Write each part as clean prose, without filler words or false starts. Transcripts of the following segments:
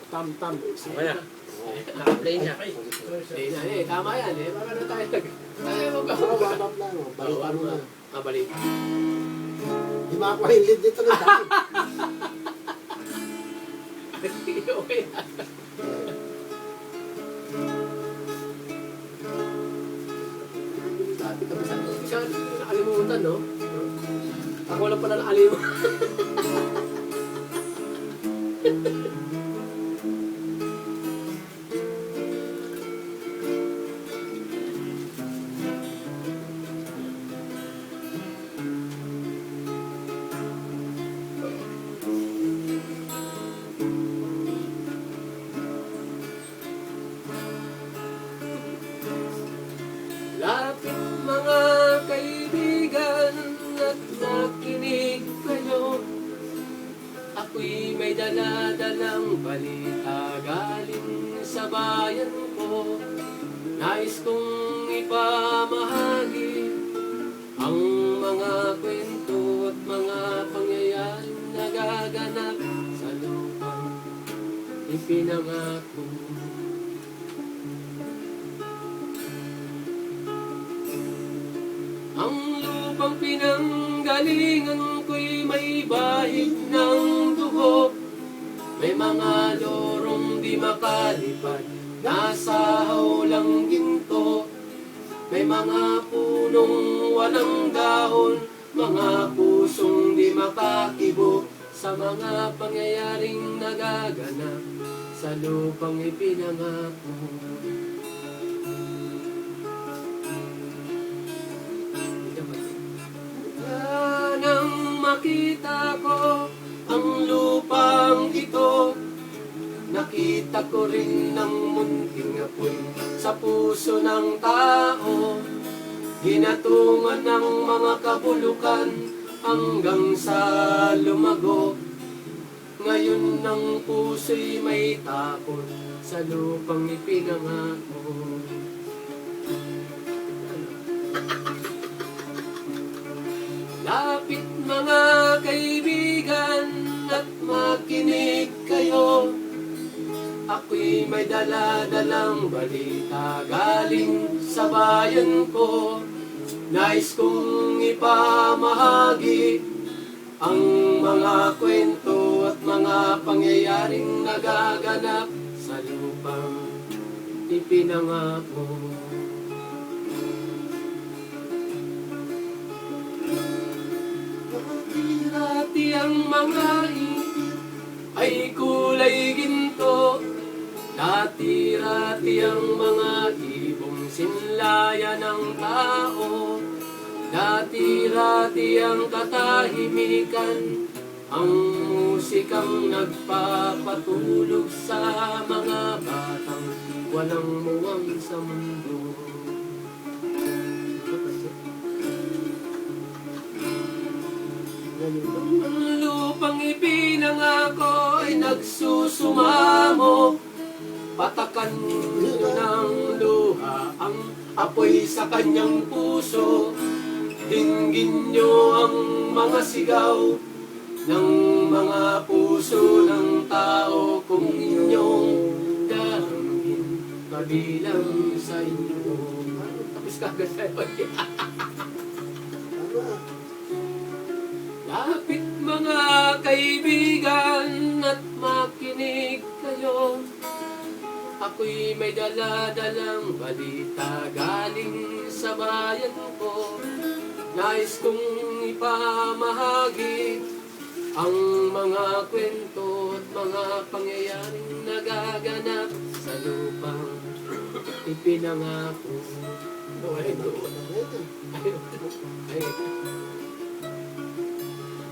Tam-tam. Okay na. Naka-play na. Hindi na eh, tama yan eh. Baka na tayo tayo Warm up lang. Balikan mo na. balik. Di makakuha yung lead dito na dami. Okay. Siya, nakalimutan, no? Ako lang pala nakalimutan. Lapit mga kaibigan at nakinig kayo. Ako'y may dala-dalang balita galing sa bayan ko. Nais kong ipamahagi ang mga kwento at mga pangyayaring nagaganap sa lupang ipinangako. Ang lupang pinanggalingan ko'y may bahid ng dugo. May mga lorong di makalipad, nasa hawlang ginto. May mga punong walang dahon, mga pusong di makakibo sa mga pangyayaring nagaganap sa lupang ipinangako. Nang makita ko ang lupang ito, nakita ko rin ng munting apoy sa puso ng tao. Hinatungan ng mga kabulukan hanggang sa lumago. Ngayon ng puso'y may takot sa lupang ipinangako. Lapit mga kaibigan at makinig kayo. Ako'y may dala-dalang balita galing sa bayan ko. Nais kong ipamahagi ang mga kwento at mga pangyayaring nagaganap sa lupang ipinangako. Dati ang mga ibig ay kulay ginto. Dati-rati ang mga ibong sinlayan ng tao. Dati-rati ang katahimikan, ang musikang nagpapatulog sa mga batang walang muwang sa mundo. Ang lupang ipinangako ay nagsusumamo. Patakan niyo ng luha ang apoy sa kanyang puso. Dinggin niyo ang mga sigaw ng mga puso ng tao kung inyong damhin kabilang sa inyo. Tapos kagad tayo. Lapit mga kaibigan at makinig kayo. Ako'y may dala-dalang balita galing sa bayan ko. Nais kong ipamahagi ang mga kwento at mga pangyayaring nagaganap sa lupang ipinangako.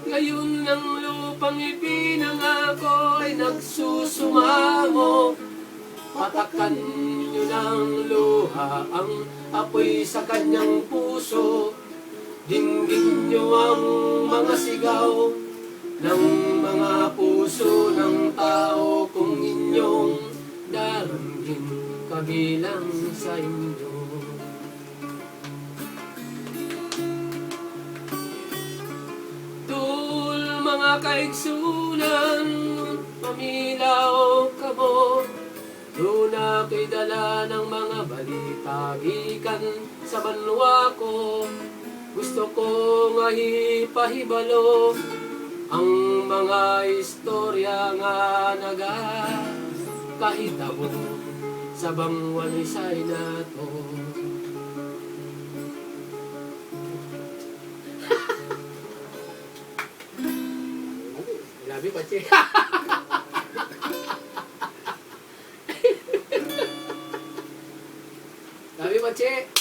Ngayon ng lupang ipinangako ay nagsusumamo. Patakan niyo ng luha ang apoy sa kanyang puso. Dinggin niyo ang mga sigaw ng mga puso ng tao kung inyong daramhin kabilang sa inyo. Tul mga kaigsunan, pamilaw kamo. Ito'y dala ng mga balita gikan sa banwa ko. Gusto kong ipahibalo ang mga istorya nga nagakahitabo sa bangwanisay na to. Grabe pa, Che. Grabe pa, Che.